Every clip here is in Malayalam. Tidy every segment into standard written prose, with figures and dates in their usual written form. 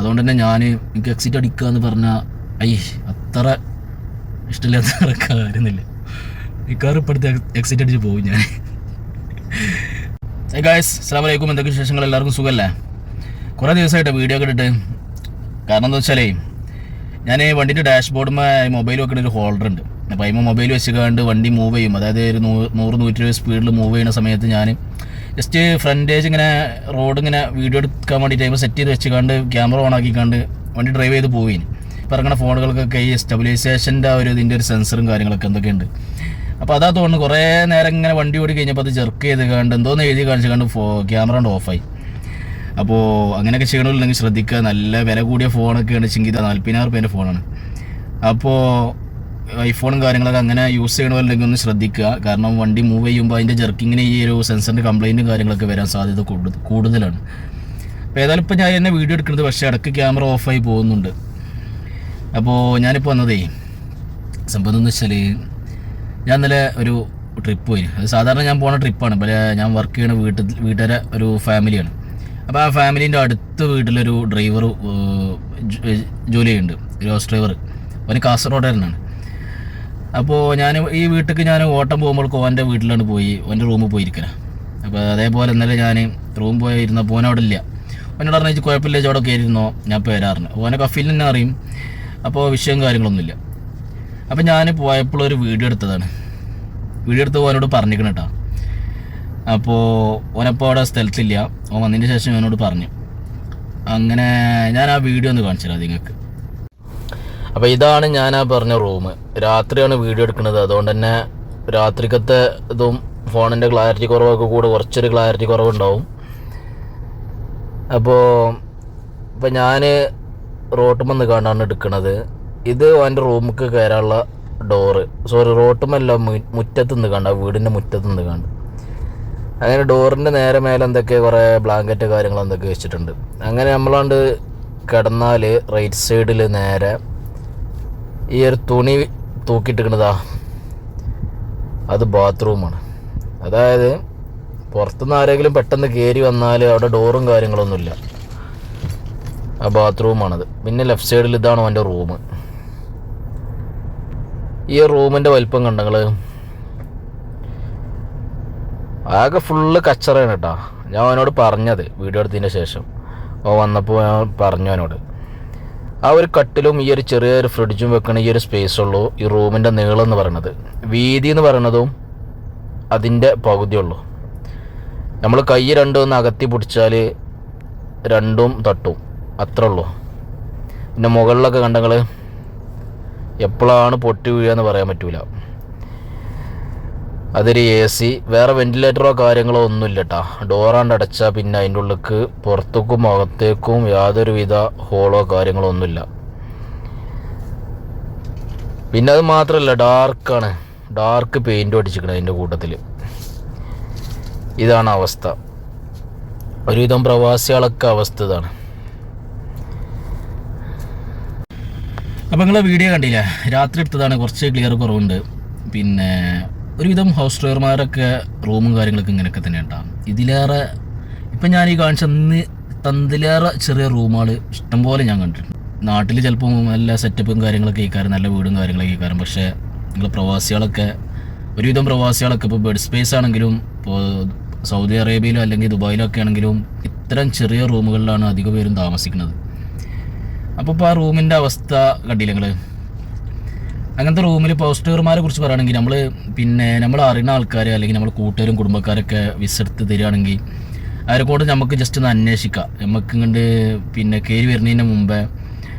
അതുകൊണ്ട് തന്നെ എനിക്ക് എക്സിറ്റ് അടിക്കുക എന്ന് പറഞ്ഞാൽ അത്ര ഇഷ്ടമില്ലാത്ത കാര്യമൊന്നുമില്ല. മിക്കവാറും ഇപ്പോഴത്തെ എക്സിറ്റ് അടിച്ച് പോകും ഞാൻ. ഗായ്സ്, അസ്സലാമു അലൈക്കും. എന്തൊക്കെ വിശേഷങ്ങൾ? എല്ലാവർക്കും സുഖമല്ലേ? കുറേ ദിവസമായിട്ട് വീഡിയോ ഒക്കെ ഇട്ടിട്ട്. കാരണം എന്താ വെച്ചാലേ, ഞാൻ വണ്ടിൻ്റെ ഡാഷ്ബോർഡുമായി മൊബൈൽ വെക്കുന്ന ഒരു ഹോൾഡർ ഉണ്ട്. അപ്പോൾ അതിന് മൊബൈൽ വെച്ചുകൊണ്ട് വണ്ടി മൂവ് ചെയ്യും. അതായത് ഒരു 100-120 സ്പീഡിൽ മൂവ് ചെയ്യുന്ന സമയത്ത് ഞാൻ ജസ്റ്റ് ഫ്രണ്ടേജ് ഇങ്ങനെ റോഡ് ഇങ്ങനെ വീഡിയോ എടുക്കാൻ വേണ്ടിയിട്ട് സെറ്റ് ചെയ്ത് വെച്ചുകൊണ്ട് ക്യാമറ ഓൺ ആക്കിക്കാണ്ട് വണ്ടി ഡ്രൈവ് ചെയ്ത് പോയി. ഇപ്പോൾ ഇറങ്ങുന്ന ഫോണുകൾക്കൊക്കെ ഈ സ്റ്റെബിലൈസേഷൻ്റെ ഇതിൻ്റെ ഒരു സെൻസറും കാര്യങ്ങളൊക്കെ എന്തൊക്കെയുണ്ട്. അപ്പോൾ അതാ തോന്നുന്നു കുറേ നേരം ഇങ്ങനെ വണ്ടി ഓടി കഴിഞ്ഞപ്പോൾ അത് ചെർക്ക് ചെയ്ത് കണ്ട് എന്തോന്ന് എഴുതി കാണിച്ച് കണ്ട് ക്യാമറ കൊണ്ട് ഓഫായി. അപ്പോൾ അങ്ങനെയൊക്കെ ചെയ്യണമില്ലെങ്കിൽ ശ്രദ്ധിക്കുക. നല്ല വില കൂടിയ ഫോണൊക്കെ ഉണ്ടെങ്കിൽ ഇത് 40,000 രൂപേൻ്റെ ഫോണാണ്. അപ്പോൾ ഐഫോണും കാര്യങ്ങളൊക്കെ അങ്ങനെ യൂസ് ചെയ്യണമല്ലെങ്കിൽ ഒന്ന് ശ്രദ്ധിക്കുക. കാരണം വണ്ടി മൂവ് ചെയ്യുമ്പോൾ അതിൻ്റെ ജെർക്കിങ്ങിന് ഈ ഒരു സെൻസറിൻ്റെ കംപ്ലയിൻറ്റും കാര്യങ്ങളൊക്കെ വരാൻ സാധ്യത കൂടുതലാണ്. അപ്പോൾ ഏതായാലും ഇപ്പോൾ ഞാൻ തന്നെ വീഡിയോ എടുക്കുന്നത്, പക്ഷേ ഇടയ്ക്ക് ക്യാമറ ഓഫായി പോകുന്നുണ്ട്. അപ്പോൾ ഞാനിപ്പോൾ വന്നതേ സംഭവം എന്ന് വെച്ചാൽ, ഞാൻ ഇന്നലെ ഒരു ട്രിപ്പ് പോയി. അത് സാധാരണ ഞാൻ പോകുന്ന ട്രിപ്പാണ്. ഇപ്പോൾ ഞാൻ വർക്ക് ചെയ്യുന്ന വീട്ടുകാരെ ഒരു ഫാമിലിയാണ്. അപ്പോൾ ആ ഫാമിലീൻ്റെ അടുത്ത വീട്ടിലൊരു ഡ്രൈവർ ജോലി ചെയ്യുന്നുണ്ട്, ഒരു ഹൗസ് ഡ്രൈവർ. അവന് കാസർഗോഡുകാരനാണ്. അപ്പോൾ ഈ വീട്ടിലേക്ക് ഞാൻ ഓട്ടം പോകുമ്പോൾ ഓൻ്റെ വീട്ടിലാണ് ഓൻ്റെ റൂമിൽ പോയിരിക്കുക. അപ്പോൾ അതേപോലെ ഇന്നലെ ഞാൻ റൂം പോയിരുന്നപ്പോൾ ഓൻ അവിടെ ഇല്ല. ഓനോട് പറഞ്ഞാൽ കുഴപ്പമില്ല, അവിടെ കയറിയിരുന്നോ, ഞാൻ ഇപ്പോൾ വരാറുണ്ട്. ഓനെ കഫീൽ തന്നെ അറിയും. അപ്പോൾ വിഷയം കാര്യങ്ങളൊന്നുമില്ല. അപ്പോൾ ഞാൻ പോയപ്പോൾ ഒരു വീഡിയോ എടുത്തതാണ്. വീഡിയോ എടുത്ത് ഓനോട് പറഞ്ഞിരിക്കണം കേട്ടോ. അപ്പോൾ ഓനപ്പോൾ അവിടെ സ്ഥലത്തില്ല. ഓൻ വന്നതിന് ശേഷം ഓനോട് പറഞ്ഞു. അങ്ങനെ ഞാൻ ആ വീഡിയോ ഒന്ന് കാണിച്ചു തരാം നിങ്ങൾക്ക്. അപ്പോൾ ഇതാണ് ഞാൻ ആ പറഞ്ഞ റൂം. രാത്രിയാണ് വീഡിയോ എടുക്കുന്നത്. അതുകൊണ്ട് തന്നെ രാത്രിക്കത്തെ ഇതും ഫോണിൻ്റെ ക്ലാരിറ്റി കുറവൊക്കെ കൂടെ കുറച്ചൊരു ക്ലാരിറ്റി കുറവുണ്ടാവും. അപ്പോൾ ഞാൻ റോട്ടുമെന്ന് കാണാണ് എടുക്കുന്നത്. ഇത് എൻ്റെ റൂമിലേക്ക് കയറാനുള്ള ഡോറ്. റോട്ടുമല്ല, മുറ്റത്തുനിന്ന് കണ്ട, വീടിൻ്റെ മുറ്റത്തുനിന്ന് കണ്ട്. അങ്ങനെ ഡോറിൻ്റെ നേരെ മേലെ എന്തൊക്കെ കുറേ ബ്ലാങ്കറ്റ് കാര്യങ്ങൾ എന്തൊക്കെ വെച്ചിട്ടുണ്ട്. അങ്ങനെ നമ്മളാണ്ട് കിടന്നാൽ റൈറ്റ് സൈഡിൽ നേരെ ഈ ഒരു തുണി തൂക്കിയിട്ടിരിക്കണതാ, അത് ബാത്റൂമാണ്. അതായത് പുറത്തുനിന്ന് ആരെങ്കിലും പെട്ടെന്ന് കയറി വന്നാൽ അവിടെ ഡോറും കാര്യങ്ങളൊന്നുമില്ല, ആ ബാത്റൂമാണത്. പിന്നെ ലെഫ്റ്റ് സൈഡിൽ ഇതാണ് അവൻ്റെ റൂം. ഈ റൂമിൻ്റെ വലിപ്പം കണ്ടങ്ങൾ ആകെ ഫുള്ള് കച്ചറയാണ് കേട്ടോ. ഞാൻ അവനോട് പറഞ്ഞത് വീഡിയോ എടുത്തതിന് ശേഷം വന്നപ്പോൾ ഞാൻ പറഞ്ഞു അവനോട്, ആ ഒരു കട്ടിലും ഈ ഒരു ചെറിയൊരു ഫ്രിഡ്ജും വെക്കണ ഈ ഒരു സ്പേസുള്ളൂ ഈ റൂമിൻ്റെ നീളം എന്ന് പറയണത്. വീതി എന്ന് പറയണതും അതിൻ്റെ പകുതിയുള്ളൂ. നമ്മൾ കൈ രണ്ടും ഒന്ന് അകത്തി പിടിച്ചാൽ രണ്ടും തട്ടും, അത്രേ ഉള്ളൂ. പിന്നെ മുകളിലൊക്കെ കണ്ടങ്ങൾ എപ്പോഴാണ് പൊട്ടി വീഴുകയെന്ന് പറയാൻ പറ്റൂല. അതൊരു AC, വേറെ വെന്റിലേറ്ററോ കാര്യങ്ങളോ ഒന്നുമില്ല കേട്ടോ. ഡോറാണ്ട് അടച്ചാൽ പിന്നെ അതിൻ്റെ ഉള്ളിലേക്ക് പുറത്തേക്കും അകത്തേക്കും യാതൊരുവിധ ഹോളോ കാര്യങ്ങളോ ഒന്നുമില്ല. പിന്നെ അത് മാത്രമല്ല, ഡാർക്ക് പെയിൻറ്റും അടിച്ചിരിക്കണം അതിൻ്റെ കൂട്ടത്തിൽ. ഇതാണ് അവസ്ഥ. ഒരുവിധം പ്രവാസികളൊക്കെ അവസ്ഥ ഇതാണ്. അപ്പോൾ നിങ്ങളെ വീഡിയോ കണ്ടില്ല, രാത്രി എടുത്തതാണ്, കുറച്ച് ക്ലിയർ കുറവുണ്ട്. പിന്നെ ഒരുവിധം ഹൗസ് ഡ്രൈവർമാരൊക്കെ റൂമും കാര്യങ്ങളൊക്കെ ഇങ്ങനെയൊക്കെ തന്നെ ഉണ്ടാകും. ഇതിലേറെ ഇപ്പം ഞാൻ ഈ കാണിച്ച തന്തിലേറെ ചെറിയ റൂമുകൾ ഇഷ്ടംപോലെ ഞാൻ കണ്ടിട്ടുണ്ട്. നാട്ടിൽ ചിലപ്പോൾ നല്ല സെറ്റപ്പും കാര്യങ്ങളൊക്കെ കേൾക്കാറും, നല്ല വീടും കാര്യങ്ങളൊക്കെ കേൾക്കാറും. പക്ഷേ നിങ്ങൾ ഒരുവിധം പ്രവാസികളൊക്കെ ഇപ്പോൾ ബെഡ് സ്പേസ് ആണെങ്കിലും, ഇപ്പോൾ സൗദി അറേബ്യയിലോ അല്ലെങ്കിൽ ദുബായിലോ ഒക്കെ ആണെങ്കിലും ഇത്തരം ചെറിയ റൂമുകളിലാണ് അധിക പേരും താമസിക്കുന്നത്. അപ്പോൾ ആ റൂമിൻ്റെ അവസ്ഥ കണ്ടില്ല നിങ്ങൾ. അങ്ങനത്തെ റൂമിൽ ഹൗസ് ഡ്രൈവർമാരെ കുറിച്ച് പറയുകയാണെങ്കിൽ നമ്മൾ അറിയുന്ന ആൾക്കാർ അല്ലെങ്കിൽ നമ്മൾ കൂട്ടുകാരും കുടുംബക്കാരൊക്കെ വിസ എടുത്ത് തരികയാണെങ്കിൽ അവരെ കൊണ്ട് നമുക്ക് ജസ്റ്റ് ഒന്ന് അന്വേഷിക്കാം. നമുക്ക് ഇങ്ങോട്ട് കയറി വരുന്നതിന് മുമ്പേ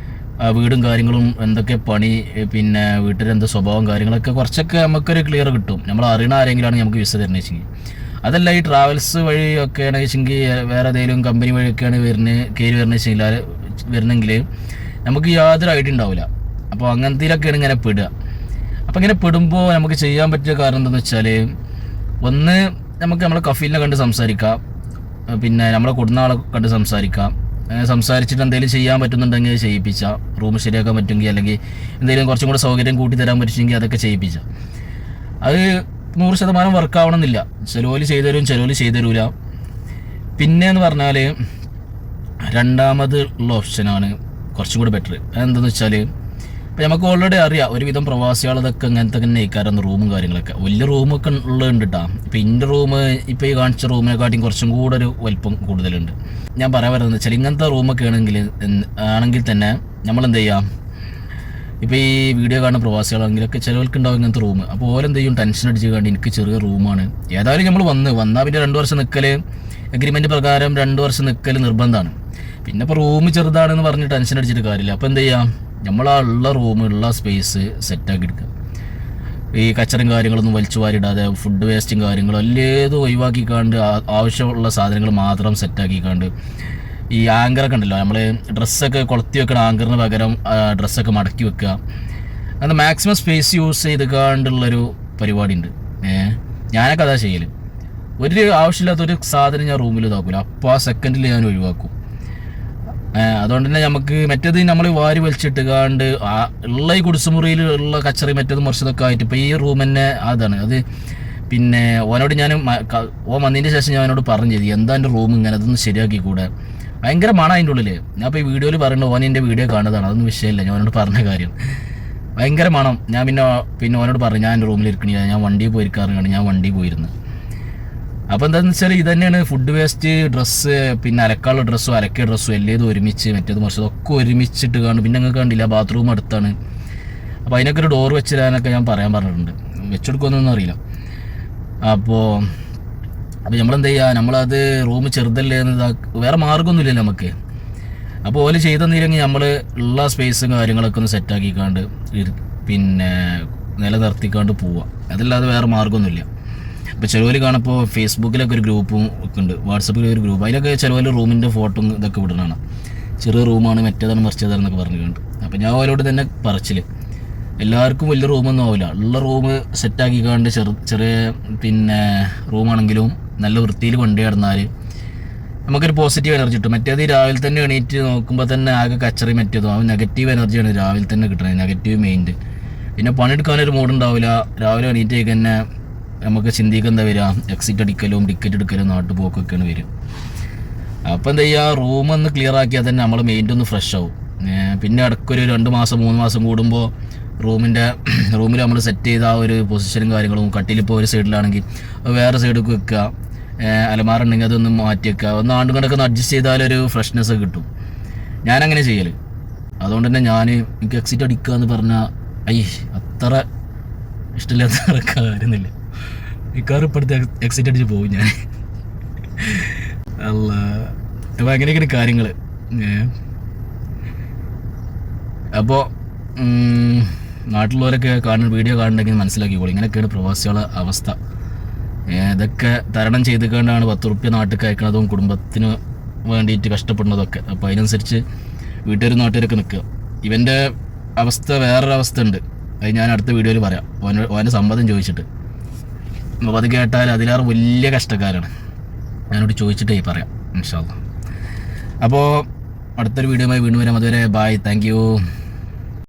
വീടും കാര്യങ്ങളും എന്തൊക്കെ പണി, വീട്ടിലെന്ത് സ്വഭാവം കാര്യങ്ങളൊക്കെ കുറച്ചൊക്കെ നമുക്കൊരു ക്ലിയർ കിട്ടും. നമ്മൾ അറിയുന്ന ആരെങ്കിലാണ് നമുക്ക് വിസ തരുന്നത് വെച്ചെങ്കിൽ. അതല്ല ഈ ട്രാവൽസ് വഴിയൊക്കെയാണ് വെച്ചെങ്കിൽ, വേറെ ഏതെങ്കിലും കമ്പനി വഴിയൊക്കെയാണ് കയറി വരുന്നെങ്കിൽ നമുക്ക് യാതൊരു ഐഡിയ ഉണ്ടാവില്ല. അപ്പോൾ അങ്ങനത്തേലൊക്കെയാണ് ഇങ്ങനെ പെടുക. അപ്പോൾ ഇങ്ങനെ പെടുമ്പോൾ നമുക്ക് ചെയ്യാൻ പറ്റിയ കാരണം എന്താണെന്ന് വെച്ചാൽ, ഒന്ന് നമുക്ക് നമ്മളെ കഫീലിനെ കണ്ട് സംസാരിക്കാം, പിന്നെ നമ്മളെ കൊടുന്ന ആളെ കണ്ട് സംസാരിച്ചിട്ട് എന്തെങ്കിലും ചെയ്യാൻ പറ്റുന്നുണ്ടെങ്കിൽ ചെയ്യിപ്പിച്ചാൽ, റൂം ശരിയാക്കാൻ പറ്റുമെങ്കിൽ അല്ലെങ്കിൽ എന്തെങ്കിലും കുറച്ചും കൂടെ സൗകര്യം കൂട്ടി തരാൻ പറ്റുമെങ്കിൽ അതൊക്കെ ചെയ്യിപ്പിച്ചാൽ. അത് 100% വർക്കാവണമെന്നില്ല. ചിലവർ ചെയ്തു തരും, ചിലവർ ചെയ്തു തരൂല. പിന്നെയെന്ന് പറഞ്ഞാൽ രണ്ടാമത് ഉള്ള ഓപ്ഷനാണ് കുറച്ചും കൂടി ബെറ്റർ. അതെന്താണെന്ന് വെച്ചാൽ ഇപ്പോൾ നമുക്ക് ഓൾറെഡി അറിയാം ഒരുവിധം പ്രവാസികളതൊക്കെ ഇങ്ങനത്തെ തന്നെ ഇക്കാരെന്ന് റൂമും കാര്യങ്ങളൊക്കെ വലിയ റൂമൊക്കെ ഉള്ളതുണ്ട് കേട്ടോ. ഇപ്പോൾ ഇൻ്റെ റൂം ഇപ്പോൾ ഈ കാണിച്ച റൂമിനെക്കാട്ടിയും കുറച്ചും കൂടെ ഒരു വലിപ്പം കൂടുതലുണ്ട്. ഞാൻ പറയാൻ വരുന്നത് വെച്ചാൽ ഇങ്ങനത്തെ റൂമൊക്കെ ആണെങ്കിൽ തന്നെ നമ്മളെന്ത് ചെയ്യാം, ഇപ്പോൾ ഈ വീഡിയോ കാണുന്ന പ്രവാസികളാണെങ്കിലൊക്കെ ചിലവർക്ക് ഉണ്ടാവും ഇങ്ങനത്തെ റൂം. അപ്പോൾ ഓരെന്ത് ചെയ്യും, ടെൻഷൻ അടിച്ച് കണ്ട് എനിക്ക് ചെറിയ റൂമാണ്, ഏതായാലും നമ്മൾ വന്നാൽ പിന്നെ 2 വർഷം നിൽക്കൽ എഗ്രിമെൻറ്റ് പ്രകാരം 2 വർഷം നിൽക്കൽ നിർബന്ധമാണ്. പിന്നെ ഇപ്പോൾ റൂം ചെറുതാണെന്ന് പറഞ്ഞ് ടെൻഷൻ അടിച്ചിട്ട് കാര്യമില്ല. അപ്പോൾ എന്ത് ചെയ്യാം, നമ്മൾ ആ ഉള്ള റൂം ഉള്ള സ്പേസ് സെറ്റാക്കി എടുക്കുക. ഈ കച്ചറയും കാര്യങ്ങളൊന്നും വലിച്ചു വാരിടാതെ ഫുഡ് വേസ്റ്റും കാര്യങ്ങളും എല്ലേതും ഒഴിവാക്കിക്കാണ്ട് ആവശ്യമുള്ള സാധനങ്ങൾ മാത്രം സെറ്റാക്കിക്കാണ്ട് ഈ ആങ്കറൊക്കെ ഉണ്ടല്ലോ, നമ്മൾ ഡ്രസ്സൊക്കെ കൊളുത്തി വെക്കണ ആങ്കറിന് പകരം ഡ്രസ്സൊക്കെ മടക്കി വെക്കുക. അങ്ങനെ മാക്സിമം സ്പേസ് യൂസ് ചെയ്തുകൊണ്ടുള്ളൊരു പരിപാടി ഉണ്ട്. ഞാനൊക്കെ അതാ ചെയ്യൽ. ഒരു ആവശ്യമില്ലാത്തൊരു സാധനം ഞാൻ റൂമിൽ ഇതാക്കൂല, അപ്പോൾ ആ സെക്കൻഡിൽ ഞാൻ ഒഴിവാക്കും. അതുകൊണ്ട് തന്നെ നമുക്ക് മറ്റേത് നമ്മൾ വാരി വലിച്ചിട്ടുകാണ്ട് ഉള്ള ഈ കുടിസുമുറിയിൽ ഉള്ള കച്ചറി മറ്റേത് മറിച്ചതൊക്കെ ആയിട്ട് ഇപ്പോൾ ഈ റൂം തന്നെ അതാണ് അത്. പിന്നെ ഓനോട് ഞാൻ വന്നതിൻ്റെ ശേഷം ഞാൻ അവനോട് പറഞ്ഞു ചെയ്തു, എന്താ എൻ്റെ റൂം ഇങ്ങനെ, അതൊന്ന് ശരിയാക്കി കൂടെ, ഭയങ്കര മണം അതിൻ്റെ ഉള്ളിൽ. ഞാൻ ഇപ്പോൾ ഈ വീഡിയോയിൽ പറയുന്നത് ഓനെൻ്റെ വീഡിയോ കാണുന്നതാണ്, അതൊന്നും വിഷയമില്ല. ഞാൻ അവനോട് പറഞ്ഞ കാര്യം ഭയങ്കര മണം. ഞാൻ പിന്നെ ഓനോട് പറഞ്ഞു ഞാൻ എൻ്റെ റൂമിൽ ഇരിക്കണില്ല, ഞാൻ വണ്ടിയിൽ പോയിരിക്കാറുണ്ട്, ഞാൻ വണ്ടിയിൽ പോയിരുന്നു. അപ്പോൾ എന്താണെന്ന് വെച്ചാൽ ഇത് തന്നെയാണ് ഫുഡ് വേസ്റ്റ്, ഡ്രസ്സ്, പിന്നെ അലക്കാനുള്ള ഡ്രസ്സും അലക്കിയ ഡ്രസ്സും എല്ലാം ഒരുമിച്ച് മറ്റേത് മറിച്ചതൊക്കെ ഒരുമിച്ചിട്ട് കാണും. പിന്നെ നിങ്ങൾക്ക് കണ്ടില്ല ബാത്റൂം അടുത്താണ്, അപ്പോൾ അതിനൊക്കെ ഒരു ഡോർ വെച്ചിടാനൊക്കെ ഞാൻ പറഞ്ഞിട്ടുണ്ട്. വെച്ചെടുക്കുമെന്നൊന്നും അറിയില്ല. അപ്പോൾ നമ്മളെന്ത് ചെയ്യുക, നമ്മളത് റൂം ചെറുതല്ലേ എന്ന് വേറെ മാർഗ്ഗമൊന്നുമില്ലല്ലോ നമുക്ക്. അപ്പോൾ ഓല് ചെയ്തെന്നില്ലെങ്കിൽ നമ്മൾ ഉള്ള സ്പേസും കാര്യങ്ങളൊക്കെ ഒന്ന് സെറ്റാക്കിക്കാണ്ട് പിന്നെ നിലനിർത്തിക്കാണ്ട് പോവുക, അതല്ലാതെ വേറെ മാർഗ്ഗമൊന്നുമില്ല. ഇപ്പോൾ ചിലവർ കാണപ്പോൾ ഫേസ്ബുക്കിലൊക്കെ ഒരു ഗ്രൂപ്പും ഒക്കെ ഉണ്ട്, വാട്സപ്പിൽ ഒരു ഗ്രൂപ്പ്, അതിലൊക്കെ ചിലവർ റൂമിൻ്റെ ഫോട്ടോ ഇതൊക്കെ വിടണതാണ്, ചെറിയ റൂമാണ് മറ്റേതാണ് മറിച്ചതാണെന്നൊക്കെ പറഞ്ഞുകൊണ്ട്. അപ്പോൾ ഞാൻ അവരോട് തന്നെ പറച്ചിൽ, എല്ലാവർക്കും വലിയ റൂമൊന്നും ആവില്ല, ഉള്ള റൂം സെറ്റാക്കിക്കാണ്ട് ചെറിയ പിന്നെ റൂമാണെങ്കിലും നല്ല വൃത്തിയിൽ കൊണ്ടു കിടന്നാൽ നമുക്കൊരു പോസിറ്റീവ് എനർജി കിട്ടും. മറ്റേത് രാവിലെ തന്നെ എണീറ്റ് നോക്കുമ്പോൾ തന്നെ ആകെ കച്ചറി മറ്റേതും ആ നെഗറ്റീവ് എനർജിയാണ് രാവിലെ തന്നെ കിട്ടുന്നത്, നെഗറ്റീവ് മൈൻഡ്. പിന്നെ പണിയെടുക്കാനൊരു മൂടുണ്ടാവില്ല. രാവിലെ എണീറ്റേക്ക് തന്നെ നമുക്ക് ചിന്തിക്കുക എന്താ വരിക, എക്സിറ്റ് അടിക്കലും ടിക്കറ്റ് എടുക്കലും നാട്ടുപോക്കൊക്കെയാണ് വരും. അപ്പോൾ എന്താ ചെയ്യുക, റൂം ഒന്ന് ക്ലിയർ ആക്കിയാൽ തന്നെ നമ്മൾ മൈൻഡ് ഒന്ന് ഫ്രഷ് ആവും. പിന്നെ ഇടയ്ക്കൊരു 2 മാസം 3 മാസം കൂടുമ്പോൾ റൂമിൽ നമ്മൾ സെറ്റ് ചെയ്ത ആ ഒരു പൊസിഷനും കാര്യങ്ങളും, കട്ടിലിപ്പോൾ ഒരു സൈഡിലാണെങ്കിൽ വേറെ സൈഡിലേക്ക് വെക്കുക, അലമാറുണ്ടെങ്കിൽ അതൊന്ന് മാറ്റി വെക്കുക, ഒന്ന് ആണ്ടുകൊണ്ടൊക്കെ ഒന്ന് അഡ്ജസ്റ്റ് ചെയ്താലൊരു ഫ്രഷ്നെസ് കിട്ടും. ഞാനങ്ങനെ ചെയ്യൽ. അതുകൊണ്ട് തന്നെ എനിക്ക് എക്സിറ്റ് അടിക്കുക എന്ന് പറഞ്ഞാൽ അത്ര ഇഷ്ടമില്ലാത്ത കാര്യമൊന്നുമില്ല. മിക്കവാറും ഇപ്പോഴത്തെ എക്സിറ്റ് അടിച്ച് പോകും ഞാൻ. അല്ല, അപ്പോൾ അങ്ങനെയൊക്കെയാണ് കാര്യങ്ങൾ. അപ്പോൾ നാട്ടിലുള്ളവരൊക്കെ വീഡിയോ കാണുന്നുണ്ടെങ്കിൽ മനസ്സിലാക്കിക്കോളൂ, ഇങ്ങനെയൊക്കെയാണ് പ്രവാസികളുടെ അവസ്ഥ. ഇതൊക്കെ തരണം ചെയ്തുകൊണ്ടാണ് 10 റുപ്യ നാട്ടിൽ അയക്കണതും കുടുംബത്തിന് വേണ്ടിയിട്ട് കഷ്ടപ്പെടുന്നതൊക്കെ. അപ്പോൾ അതിനനുസരിച്ച് വീട്ടുകാരും നാട്ടുകാരൊക്കെ നിൽക്കുക. ഇവൻ്റെ അവസ്ഥ വേറൊരവസ്ഥ ഉണ്ട്, അത് ഞാൻ അടുത്ത വീഡിയോയിൽ പറയാം. ഓൻ്റെ സമ്മതം ചോദിച്ചിട്ട്, അപ്പോൾ അത് കേട്ടാൽ അതിലേറെ വലിയ കഷ്ടക്കാരാണ്. ഞാനോട് ചോദിച്ചിട്ടേ പറയാം ഇൻഷാ അല്ലാഹ്. അപ്പോൾ അടുത്തൊരു വീഡിയോയുമായി വീണ്ടും വരാം. അതുവരെ ബൈ, താങ്ക് യു.